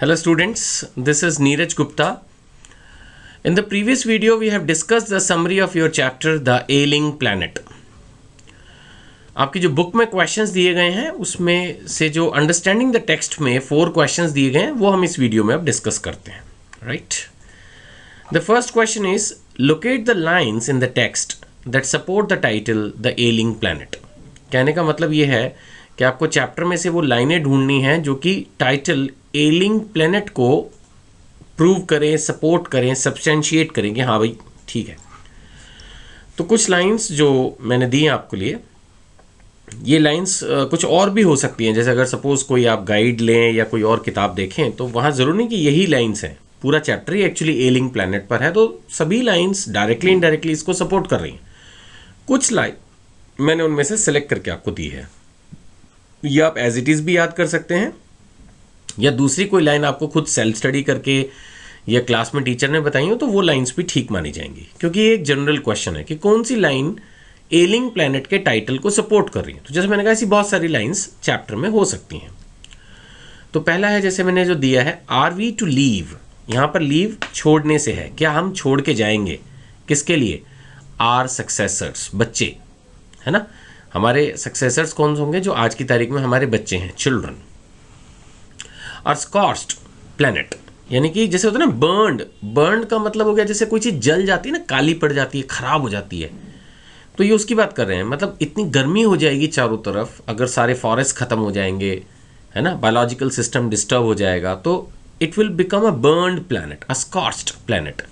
Hello students, this is Neeraj Gupta. In the previous video, we have discussed the summary of your chapter, The Ailing Planet. आपकी जो book में questions दिए गए हैं उसमें से जो अंडरस्टैंडिंग द टेक्स्ट में 4 क्वेश्चंस दिए गए हैं वो हम इस वीडियो में अब डिस्कस करते हैं, right? The first question is locate the lines in the text that support the title the ailing planet. कहने का मतलब ये है कि आपको चैप्टर में से वो लाइनें ढूंढनी हैं जो कि टाइटल एलिंग प्लैनेट को प्रूव करें, सपोर्ट करें, सब्सटेंशिएट करें कि हाँ भाई ठीक है। तो कुछ लाइंस जो मैंने दी हैं आपके लिए, ये लाइंस कुछ और भी हो सकती हैं। जैसे अगर सपोज कोई आप गाइड लें या कोई और किताब देखें तो वहाँ ज़रूरी नहीं कि यही लाइंस हैं। पूरा चैप्टर ही एक्चुअली एलिंग प्लैनेट पर है, तो सभी लाइंस डायरेक्टली इनडायरेक्टली इसको सपोर्ट कर रही हैं। कुछ लाइन मैंने उनमें से सेलेक्ट करके आपको दी है। ये आप एज इट इज़ भी याद कर सकते हैं या दूसरी कोई लाइन आपको खुद सेल्फ स्टडी करके या क्लास में टीचर ने बताई हो तो वो लाइंस भी ठीक मानी जाएंगी, क्योंकि ये एक जनरल क्वेश्चन है कि कौन सी लाइन एलिंग प्लैनेट के टाइटल को सपोर्ट कर रही है। तो जैसे मैंने कहा ऐसी बहुत सारी लाइंस चैप्टर में हो सकती हैं। तो पहला है, जैसे मैंने जो दिया है, आर वी टू लीव। यहाँ पर लीव छोड़ने से है, क्या हम छोड़ के जाएंगे, किसके लिए? आर सक्सेसर्स, बच्चे, है ना। हमारे सक्सेसर्स कौन होंगे? जो आज की तारीख में हमारे बच्चे हैं, चिल्ड्रन। और स्कॉर्च्ड प्लैनेट, यानी कि जैसे होता है ना बर्न्ड, बर्न्ड का मतलब हो गया जैसे कोई चीज़ जल जाती है ना, काली पड़ जाती है, खराब हो जाती है, तो ये उसकी बात कर रहे हैं। मतलब इतनी गर्मी हो जाएगी चारों तरफ, अगर सारे फॉरेस्ट खत्म हो जाएंगे, है ना, बायोलॉजिकल सिस्टम डिस्टर्ब हो जाएगा, तो it will become a burned planet, a scorched planet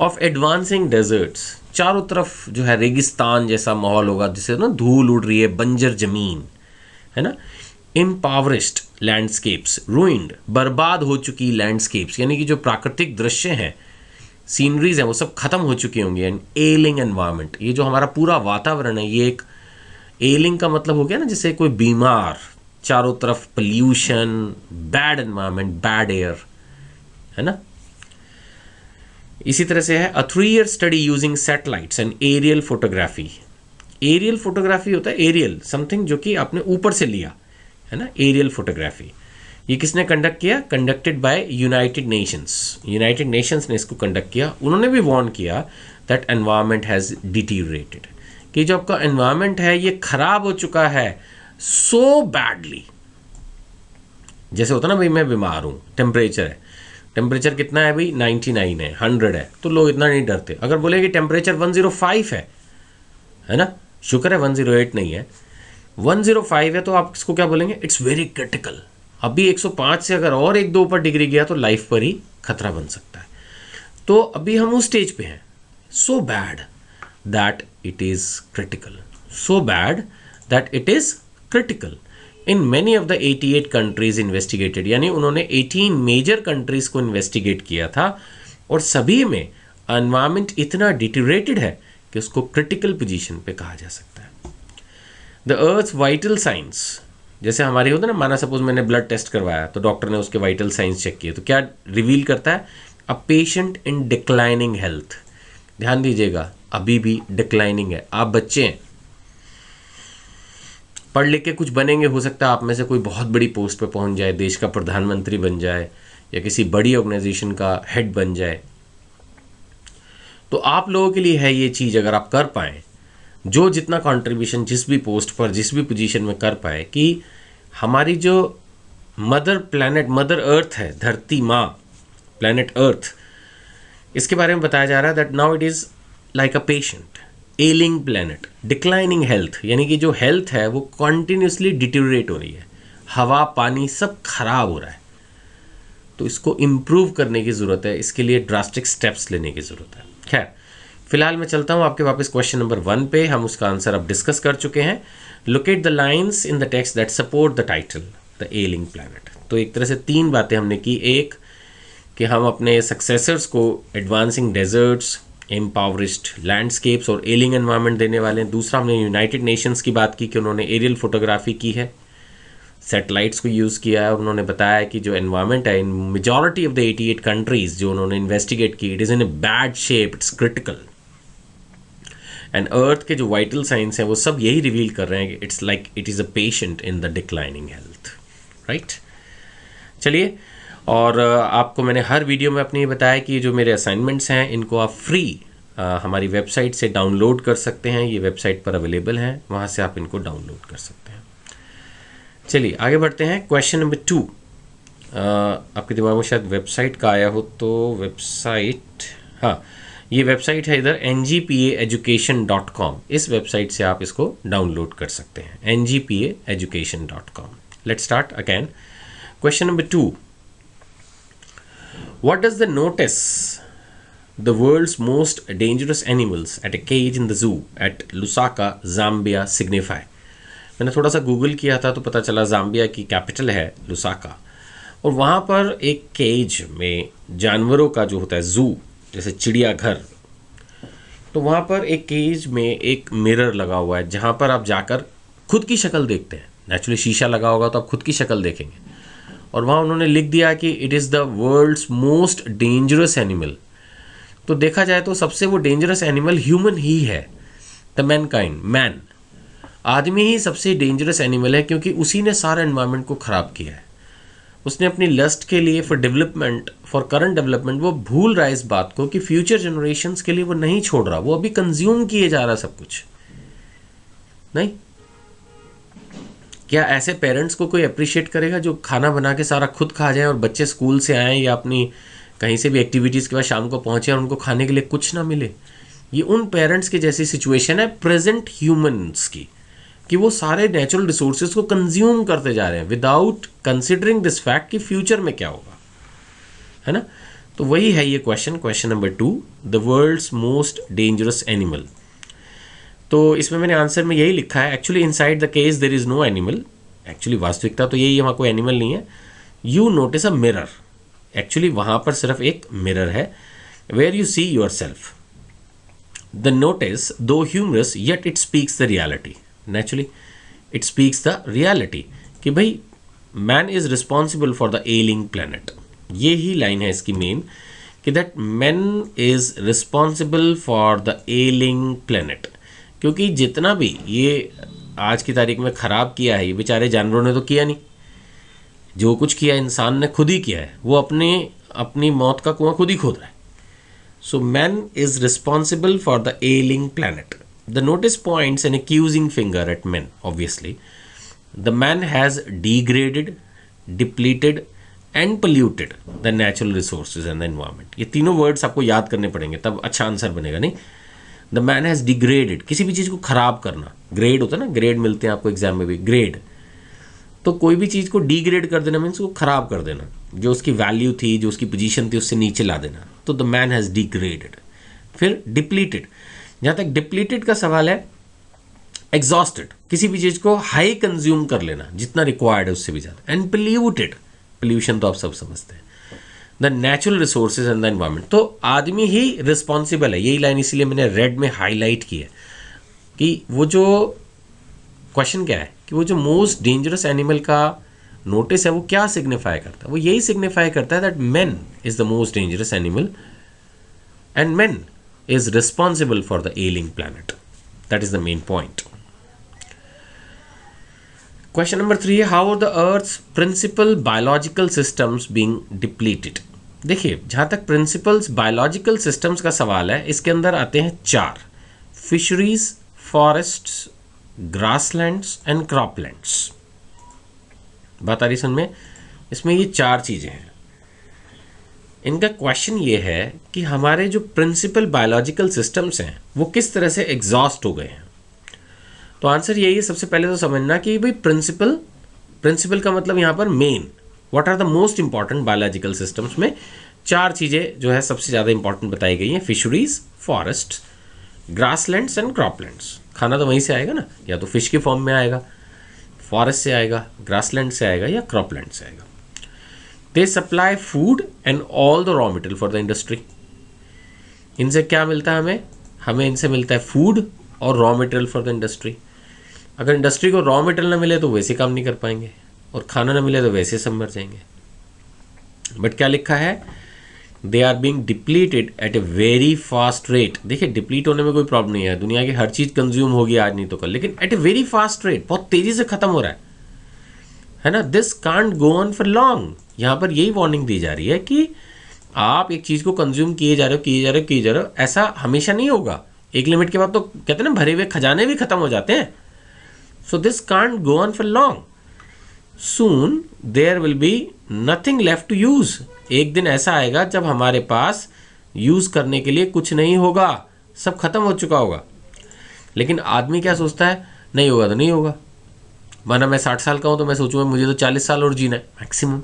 of advancing deserts. चारों तरफ जो है रेगिस्तान जैसा माहौल होगा, जिससे ना धूल उड़ रही है, बंजर जमीन, है ना। इम्पावरिस्ड लैंडस्केप्स, रूइंड, बर्बाद हो चुकी लैंडस्केप्स, यानी कि जो प्राकृतिक दृश्य हैं, सीनरीज हैं, वो सब खत्म हो चुकी होंगी। एंड एलिंग एनवायरनमेंट, ये जो हमारा पूरा वातावरण है, ये एक एलिंग का मतलब हो गया ना जैसे कोई बीमार, चारों तरफ pollution, bad environment, bad air, है ना। इसी तरह से है a 3-year study using satellites and aerial photography. Aerial photography होता है एरियल समथिंग जो कि आपने ऊपर से लिया, है ना, एरियल फोटोग्राफी। ये किसने कंडक्ट किया? Conducted by United Nations. United Nations ने इसको कंडक्ट किया। उन्होंने भी वार्न किया दैट एनवायरनमेंट हैज़ डिटीरिएटेड, कि जो आपका एनवायरनमेंट है ये खराब हो चुका है सो बैडली। जैसे होता ना भाई, मैं बीमार हूँ, टेम्परेचर है, टेम्परेचर कितना है भाई? 99 है, 100 है, तो लोग इतना नहीं डरते। अगर बोले कि टेम्परेचर 105 है ना, शुक्र है 108 नहीं है, 105 है, तो आप इसको क्या बोलेंगे? It's very critical. अभी 105 से अगर और 1-2 ऊपर डिग्री गया तो लाइफ पर ही खतरा बन सकता है। तो अभी हम उस स्टेज पे हैं, so bad that it is critical, so bad that it is critical in many of the 88 countries investigated. यानी उन्होंने 18 मेजर कंट्रीज को इन्वेस्टिगेट किया था और सभी में एनवायरनमेंट इतना डिटीरिएटेड है कि उसको क्रिटिकल पोजीशन पे कहा जा सकता है। द अर्थ वाइटल साइंस, जैसे हमारी होता है ना, माना सपोज मैंने ब्लड टेस्ट करवाया तो डॉक्टर ने उसके वाइटल साइंस चेक किए, तो क्या रिवील करता है? A patient in declining health. ध्यान दीजिएगा, अभी भी डिक्लाइनिंग है। आप बच्चे हैं, पढ़ लिख के कुछ बनेंगे, हो सकता है आप में से कोई बहुत बड़ी पोस्ट पे पहुंच जाए, देश का प्रधानमंत्री बन जाए या किसी बड़ी ऑर्गेनाइजेशन का हेड बन जाए। तो आप लोगों के लिए है ये चीज़, अगर आप कर पाएँ, जो जितना कंट्रीब्यूशन जिस भी पोस्ट पर, जिस भी पोजीशन में कर पाए, कि हमारी जो मदर प्लैनेट, मदर अर्थ है, धरती माँ, प्लैनेट अर्थ, इसके बारे में बताया जा रहा है that now it is like a patient, ailing planet, declining health, यानी कि जो हेल्थ है वो कॉन्टीन्यूसली डिटीरिएट हो रही है, हवा पानी सब खराब हो रहा है। तो इसको इम्प्रूव करने की ज़रूरत है, इसके लिए ड्रास्टिक स्टेप्स लेने की ज़रूरत है। खैर, फिलहाल मैं चलता हूँ आपके वापस क्वेश्चन नंबर 1 पे। हम उसका आंसर अब डिस्कस कर चुके हैं। Locate the lines in the text that support the title the ailing planet. तो एक तरह से 3 बातें हमने की। एक, कि हम अपने सक्सेसर्स को एडवांसिंग डेजर्ट्स, एम्पावरिस्ड लैंडस्केप्स और एलिंग एनवायरनमेंट देने वाले हैं। दूसरा, हमने यूनाइटेड नेशंस की बात की कि उन्होंने एरियल फोटोग्राफी की है, सैटेलाइट्स को यूज़ किया है, और उन्होंने बताया कि जो एनवायरनमेंट है इन मेजॉरिटी ऑफ द 88 कंट्रीज़ जो उन्होंने इन्वेस्टिगेट की, it is in a bad shape, it's critical. And earth के जो वाइटल साइंस हैं वो सब यही रिवील कर रहे हैं कि it's like it is a patient in the declining health, right. चलिए, और आपको मैंने हर वीडियो में अपने ये बताया कि जो मेरे असाइनमेंट्स हैं इनको आप फ्री हमारी वेबसाइट से डाउनलोड कर सकते हैं। ये वेबसाइट पर अवेलेबल हैं, वहाँ से आप इनको डाउनलोड कर सकते हैं। चलिए आगे बढ़ते हैं। क्वेश्चन नंबर 2, आपके दिमाग में शायद वेबसाइट का आया हो, तो वेबसाइट, हाँ ये वेबसाइट है इधर ngpaeducation.com। इस वेबसाइट से आप इसको डाउनलोड कर सकते हैं, ngpaeducation.com। Let's start again. Question number 2, what does the notice the world's most dangerous animals at a cage in the zoo at Lusaka Zambia signify. मैंने थोड़ा सा गूगल किया था तो पता चला ज़ाम्बिया की कैपिटल है लुसाका, और वहाँ पर एक केज में जानवरों का जो होता है जू, जैसे चिड़ियाघर, तो वहाँ पर एक केज में एक मिरर लगा हुआ है जहाँ पर आप जाकर खुद की शक्ल देखते हैं। नेचुरली शीशा लगा होगा तो आप खुद की शक्ल देखेंगे, और वहाँ उन्होंने लिख दिया कि it is the world's most dangerous animal. तो देखा जाए तो सबसे वो डेंजरस एनिमल ह्यूमन ही है, द मैनकाइंड, मैन। आदमी ही सबसे डेंजरस एनिमल है, क्योंकि उसी ने सारा एनवायरनमेंट को ख़राब किया है। उसने अपनी लस्ट के लिए, for development, for current development, वो भूल रहा है इस बात को कि फ्यूचर जनरेशन्स के लिए वो नहीं छोड़ रहा, वो अभी कंज्यूम किए जा रहा सब कुछ। नहीं, क्या ऐसे पेरेंट्स को कोई अप्रिशिएट करेगा जो खाना बना के सारा खुद खा जाए और बच्चे स्कूल से आएँ या अपनी कहीं से भी एक्टिविटीज़ के बाद शाम को पहुँचे और उनको खाने के लिए कुछ ना मिले? ये उन पेरेंट्स की जैसी सिचुएशन है प्रेजेंट ह्यूमंस की, कि वो सारे नेचुरल रिसोर्सेज को कंज्यूम करते जा रहे हैं विदाउट कंसिडरिंग दिस फैक्ट कि फ्यूचर में क्या होगा, है ना। तो वही है ये question number 2, the world's most dangerous animal. तो इसमें मैंने आंसर में यही लिखा है, actually inside the cage there is no animal. Actually वास्तविकता तो यही है, वहाँ कोई एनिमल नहीं है। You notice a mirror, actually वहाँ पर सिर्फ एक मिरर है, where you see yourself. The notice though humorous yet it speaks the reality. Naturally it speaks the reality कि भाई man is responsible for the ailing planet. ये ही लाइन है इसकी मेन, कि that man is responsible for the ailing planet. क्योंकि जितना भी ये आज की तारीख में ख़राब किया है, ये बेचारे जानवरों ने तो किया नहीं, जो कुछ किया इंसान ने खुद ही किया है। वो अपनी मौत का कुआं खुद ही खोद रहा है। So man is responsible for the ailing planet. The notice points an accusing finger at men, obviously. The man has degraded, depleted and polluted the natural resources and the environment. ये तीनों वर्ड्स आपको याद करने पड़ेंगे, तब अच्छा answer बनेगा। नहीं, The man has degraded, किसी भी चीज़ को ख़राब करना, ग्रेड होता है ना, ग्रेड मिलते हैं आपको एग्जाम में भी, ग्रेड। तो कोई भी चीज़ को डिग्रेड कर देना मीन्स उसको ख़राब कर देना, जो उसकी वैल्यू थी, जो उसकी पोजीशन थी, उससे नीचे ला देना। तो द मैन हैज़ डिग्रेडेड। फिर डिप्लीटेड, जहाँ तक डिप्लीटेड का सवाल है, एग्जॉस्टेड, किसी भी चीज़ को हाई कंज्यूम कर लेना, जितना रिक्वायर्ड है उससे भी ज़्यादा। एंड पोल्यूटेड, पोल्यूशन तो आप सब समझते हैं, the natural resources and the environment. तो आदमी ही रिस्पॉन्सिबल है। यही लाइन इसीलिए मैंने रेड में हाईलाइट की है कि वो जो क्वेश्चन क्या है, कि वो जो मोस्ट डेंजरस एनिमल का नोटिस है वो क्या सिग्निफाई करता है। वो यही सिग्निफाई करता है that man is the most dangerous animal and man is responsible for the ailing planet. That is the main point. Question number 3, how are the Earth's principal biological systems being depleted? देखिए, जहाँ तक principles biological systems का सवाल है, इसके अंदर आते हैं 4, fisheries, forests, grasslands and croplands. बात आ रही समझ में? इसमें ये 4 चीज़ें हैं। इनका क्वेश्चन ये है कि हमारे जो प्रिंसिपल बायोलॉजिकल सिस्टम्स हैं वो किस तरह से एग्जॉस्ट हो गए हैं। तो आंसर यही है, सबसे पहले तो समझना कि भाई प्रिंसिपल का मतलब यहाँ पर main, what are the most important biological systems में 4 चीज़ें जो है सबसे ज़्यादा इंपॉर्टेंट बताई गई हैं, fisheries, forest, grasslands and croplands. खाना तो वहीं से आएगा ना, या तो फिश के फॉर्म में आएगा, फॉरेस्ट से आएगा, ग्रासलैंड से आएगा या क्रॉपलैंड से आएगा। They supply food and all the raw material for the industry. इनसे क्या मिलता है हमें इनसे मिलता है फूड और raw material for the industry. अगर इंडस्ट्री को रॉ मटेरियल ना मिले तो वैसे काम नहीं कर पाएंगे, और खाना ना मिले तो वैसे सब मर जाएंगे। बट क्या लिखा है, they are being depleted at a very fast rate. देखिए, डिप्लीट होने में कोई प्रॉब्लम नहीं है, दुनिया की हर चीज़ कंज्यूम होगी आज नहीं तो कल, लेकिन at a very fast rate, बहुत तेज़ी से ख़त्म हो रहा है ना। This can't go on for long, यहाँ पर यही वार्निंग दी जा रही है कि आप एक चीज़ को कंज्यूम किए जा रहे हो, ऐसा हमेशा नहीं होगा। एक लिमिट के बाद तो कहते हैं ना, भरे हुए खजाने भी खत्म हो जाते हैं। So this can't go on for long. Soon there will be nothing left to use. एक दिन ऐसा आएगा जब हमारे पास यूज करने के लिए कुछ नहीं होगा, सब खत्म हो चुका होगा। लेकिन आदमी क्या सोचता है, नहीं होगा तो नहीं होगा। माना मैं 60 साल का हूँ तो मैं सोचूंगा मुझे तो 40 साल और जीना है मैक्सिमम।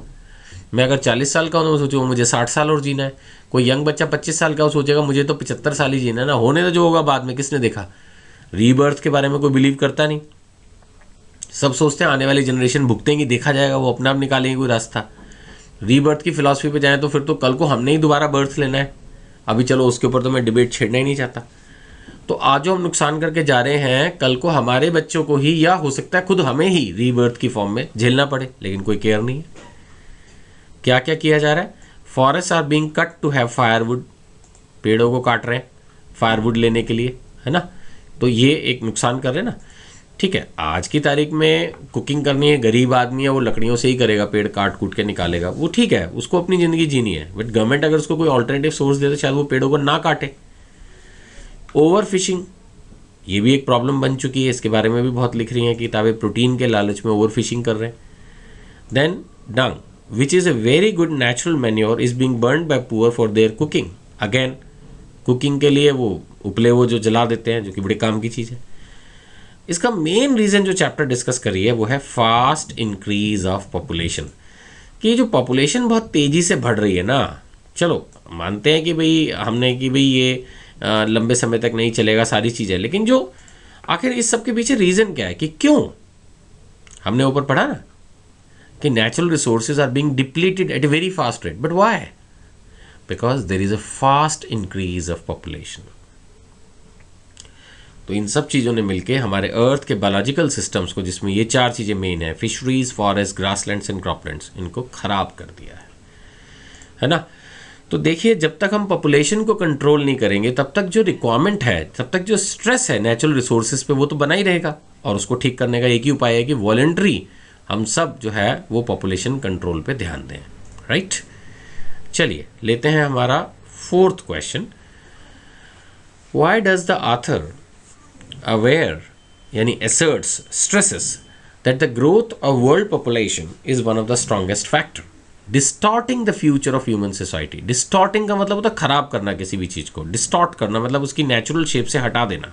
मैं अगर 40 साल का हूँ तो मैं सोचूंगा मुझे 60 साल और जीना है। कोई यंग बच्चा 25 साल का हो सोचेगा मुझे तो 75 साल ही जीना है ना। होने तो जो होगा बाद में, किसने देखा? रीबर्थ के बारे में कोई बिलीव करता नहीं। सब सोचते हैं आने वाली जनरेशन भुगतेंगी, देखा जाएगा, वो अपना आप निकालेंगे कोई रास्ता। रीबर्थ की फिलॉसफी पे जाएं तो फिर तो कल को हमने ही दोबारा बर्थ लेना है। अभी चलो उसके ऊपर तो मैं डिबेट छेड़ना ही नहीं चाहता। तो आज जो हम नुकसान करके जा रहे हैं, कल को हमारे बच्चों को ही, या हो सकता है खुद हमें ही रीबर्थ की फॉर्म में झेलना पड़े, लेकिन कोई केयर नहीं है। क्या क्या किया जा रहा है? Forest are being cut to have firewood. पेड़ों को काट रहे हैं फायरवुड लेने के लिए, है ना। तो ये एक नुकसान कर रहे हैं ना। ठीक है, आज की तारीख में कुकिंग करनी है, गरीब आदमी है वो लकड़ियों से ही करेगा, पेड़ काट कूट के निकालेगा, वो ठीक है, उसको अपनी ज़िंदगी जीनी है। बट गवर्नमेंट अगर उसको कोई ऑल्टरनेटिव सोर्स दे तो शायद वो पेड़ों को ना काटे। ओवर फिशिंग, ये भी एक प्रॉब्लम बन चुकी है, इसके बारे में भी बहुत लिख रही हैं किताबें। प्रोटीन के लालच में ओवर फिशिंग कर रहे हैं। Then dung, which is a very good natural manure, is being burned by poor for their cooking. Again cooking के लिए वो उपले वो जो जला देते हैं, जो कि बड़े काम की चीज़ है। इसका मेन रीज़न जो चैप्टर डिस्कस करी है वो है फास्ट इंक्रीज ऑफ पॉपुलेशन। कि जो पॉपुलेशन बहुत तेज़ी से बढ़ रही है ना, चलो मानते हैं कि भाई हमने कि भाई ये लंबे समय तक नहीं चलेगा सारी चीज़ें, लेकिन जो आखिर इस सब के पीछे रीज़न क्या है कि क्यों? हमने ऊपर पढ़ा ना कि natural resources are being depleted at a very fast rate, but why? Because there is a fast increase of population. तो इन सब चीज़ों ने मिलके हमारे अर्थ के बायोलॉजिकल सिस्टम्स को, जिसमें ये 4 चीज़ें मेन है, fisheries, forest, grasslands and croplands, इनको खराब कर दिया है ना। तो देखिए, जब तक हम पॉपुलेशन को कंट्रोल नहीं करेंगे तब तक जो रिक्वायरमेंट है, तब तक जो स्ट्रेस है नेचुरल रिसोर्सेज पे, वो तो बना ही रहेगा। और उसको ठीक करने का एक ही उपाय है कि वॉलंटरी हम सब जो है वो पॉपुलेशन कंट्रोल पे ध्यान दें, राइट। चलिए लेते हैं हमारा 4th question. Why does the author aware यानी asserts, stresses that the growth of world population is one of the strongest factor distorting the future of human society. Distorting का मतलब होता है खराब करना, किसी भी चीज़ को डिस्टॉर्ट करना मतलब उसकी नेचुरल शेप से हटा देना।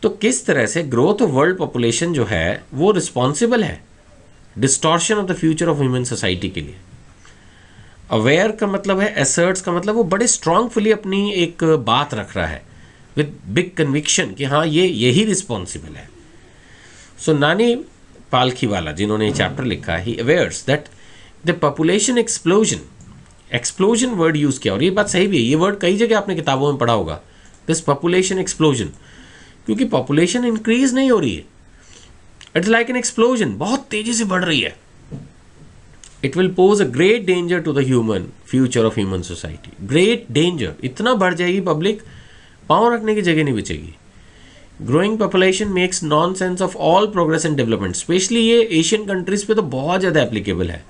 तो किस तरह से ग्रोथ ऑफ वर्ल्ड पॉपुलेशन जो है वो रिस्पॉन्सिबल है distortion of the future of human society के लिए। अवेयर का मतलब है, असर्ट्स का मतलब वो बड़े स्ट्रांगफुली अपनी एक बात रख रहा है विद बिग कन्विक्शन कि हाँ ये यही रिस्पॉन्सिबल है। सो नानी पालखीवाला जिन्होंने ये चैप्टर लिखा है, he awares that the population explosion word use किया, और ये बात सही भी है, ये वर्ड कई जगह आपने किताबों में पढ़ा होगा, दिस पॉपुलेशन एक्सप्लोजन, क्योंकि पॉपुलेशन इंक्रीज नहीं हो रही है, इट्स लाइक एन एक्सप्लोजन, बहुत तेजी से बढ़ रही है। It will pose a great danger to the human future of human society. Great danger, इतना बढ़ जाएगी पब्लिक, पाँव रखने की जगह नहीं बचेगी। Growing population makes non sense of all progress and development. Specially ये एशियन कंट्रीज़ पे तो बहुत ज़्यादा एप्लीकेबल है।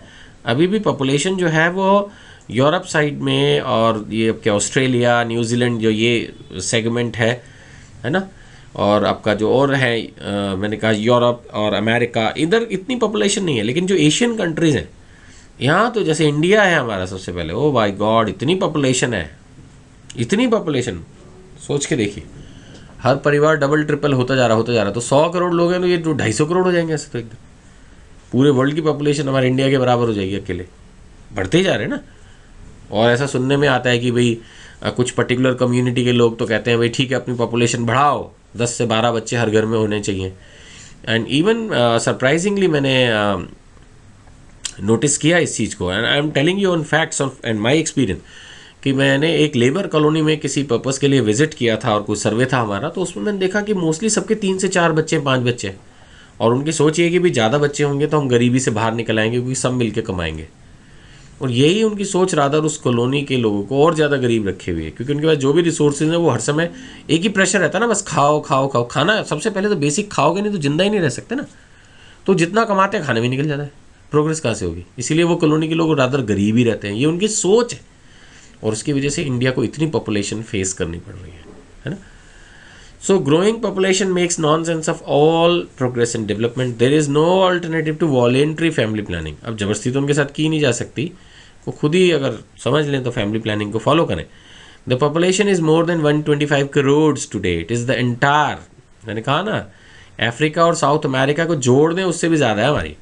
अभी भी पॉपुलेशन जो है वो यूरोप साइड में और ये क्या ऑस्ट्रेलिया, न्यूजीलैंड जो ये सेगमेंट है ना, और आपका जो और है मैंने कहा यूरोप और अमेरिका, इधर इतनी पॉपुलेशन नहीं है। लेकिन जो एशियन कंट्रीज़ हैं यहाँ तो जैसे इंडिया है हमारा सबसे पहले, ओ बाय गॉड इतनी पॉपुलेशन है, इतनी पॉपुलेशन सोच के देखिए, हर परिवार डबल ट्रिपल होता जा रहा। तो 100 करोड़ लोग हैं तो ये तो 250 करोड़ हो जाएंगे ऐसे तो एकदम। पूरे वर्ल्ड की पॉपुलेशन हमारे इंडिया के बराबर हो जाएगी अकेले, बढ़ते ही जा रहे हैं ना। और ऐसा सुनने में आता है कि भाई कुछ पर्टिकुलर कम्युनिटी के लोग तो कहते हैं भाई ठीक है अपनी पॉपुलेशन बढ़ाओ, 10 से 12 बच्चे हर घर में होने चाहिए। एंड इवन सरप्राइजिंगली मैंने नोटिस किया इस चीज़ को, and I am telling you on facts of and my experience, कि मैंने एक लेबर कॉलोनी में किसी पर्पज़ के लिए विजिट किया था और कुछ सर्वे था हमारा, तो उसमें मैंने देखा कि मोस्टली सबके 3 से 4 बच्चे, 5 बच्चे, और उनकी सोच ये कि भी ज़्यादा बच्चे होंगे तो हम गरीबी से बाहर निकल आएंगे क्योंकि सब मिलके कमाएंगे। और यही उनकी सोच रादर उस कॉलोनी के लोगों को और ज़्यादा गरीब रखे हुए है, क्योंकि उनके पास जो भी रिसोर्सेज हैं वो हर समय एक ही प्रेशर रहता है ना, बस खाओ खाओ खाओ। खाना सबसे पहले तो बेसिक खाओगे नहीं तो जिंदा ही नहीं रह सकते ना। तो जितना कमाते हैं खाने में निकल जाता है, प्रोग्रेस कहाँ से होगी? इसीलिए वो कॉलोनी के लोग रादर गरीब ही रहते हैं, ये उनकी सोच है, और उसकी वजह से इंडिया को इतनी पॉपुलेशन फेस करनी पड़ रही है ना? So growing population makes nonsense of all progress and development, there is no alternative to voluntary family planning. अब जबरदस्ती तो उनके साथ की नहीं जा सकती, वो खुद ही अगर समझ लें तो फैमिली प्लानिंग को फॉलो करें। The population is more than 125 crore today, it is the entire, मैंने कहा ना अफ्रीका और साउथ अमेरिका को जोड़ दें उससे भी ज़्यादा है हमारी।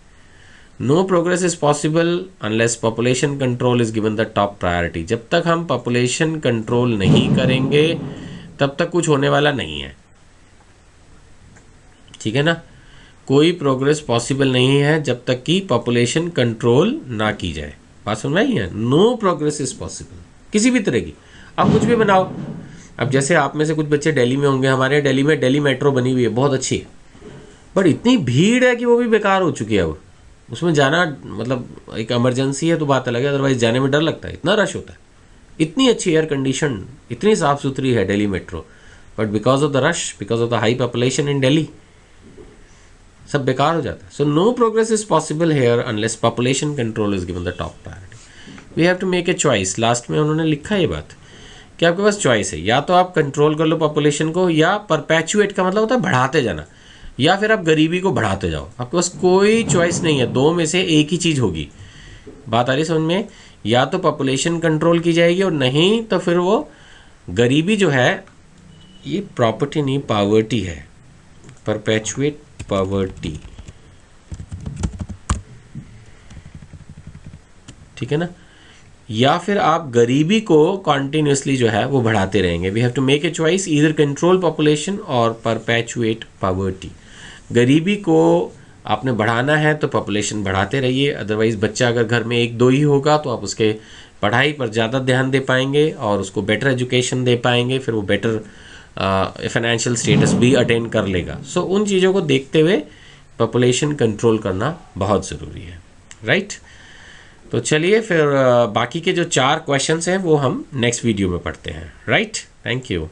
No progress is possible unless population control is given the top priority. जब तक हम पॉपुलेशन कंट्रोल नहीं करेंगे तब तक कुछ होने वाला नहीं है, ठीक है ना? कोई प्रोग्रेस पॉसिबल नहीं है जब तक कि पॉपुलेशन कंट्रोल ना की जाए। बात समझ आई है? नो प्रोग्रेस इज पॉसिबल किसी भी तरह की। आप कुछ भी बनाओ, अब जैसे आप में से कुछ बच्चे दिल्ली में होंगे, हमारे दिल्ली में दिल्ली मेट्रो बनी हुई है, बहुत अच्छी है, बट इतनी भीड़ है कि वो भी बेकार हो चुकी है। अब उसमें जाना मतलब एक इमरजेंसी है तो बात अलग है, अदरवाइज जाने में डर लगता है, इतना रश होता है। इतनी अच्छी एयर कंडीशन, इतनी साफ़ सुथरी है Delhi metro, but because of the rush, because of the high population in Delhi, सब बेकार हो जाता है। So no progress is possible here unless population control is given the top priority. We have to make a choice. Last में उन्होंने लिखा ये बात कि आपके पास चॉइस है, या तो आप कंट्रोल कर लो पॉपुलेशन को, या परपैचुएट का मतलब होता है बढ़ाते जाना, या फिर आप गरीबी को बढ़ाते जाओ। आपके पास कोई चॉइस नहीं है, दो में से एक ही चीज़ होगी। बात आ रही समझ में? या तो पॉपुलेशन कंट्रोल की जाएगी और नहीं तो फिर वो गरीबी जो है, ये प्रॉपर्टी नहीं पॉवर्टी है, परपैचुएट पॉवर्टी, ठीक है ना? या फिर आप गरीबी को कॉन्टिन्यूसली जो है वो बढ़ाते रहेंगे। We have to make a choice, either control population और परपैचुएट पॉवर्टी। गरीबी को आपने बढ़ाना है तो पॉपुलेशन बढ़ाते रहिए, अदरवाइज बच्चा अगर घर में एक दो ही होगा तो आप उसके पढ़ाई पर ज़्यादा ध्यान दे पाएंगे और उसको बेटर एजुकेशन दे पाएंगे, फिर वो बेटर फाइनेंशियल स्टेटस भी अटेन कर लेगा। सो उन चीज़ों को देखते हुए पॉपुलेशन कंट्रोल करना बहुत ज़रूरी है, राइट? तो चलिए फिर बाकी के जो 4 क्वेश्चंस हैं वो हम नेक्स्ट वीडियो में पढ़ते हैं, राइट? Thank you.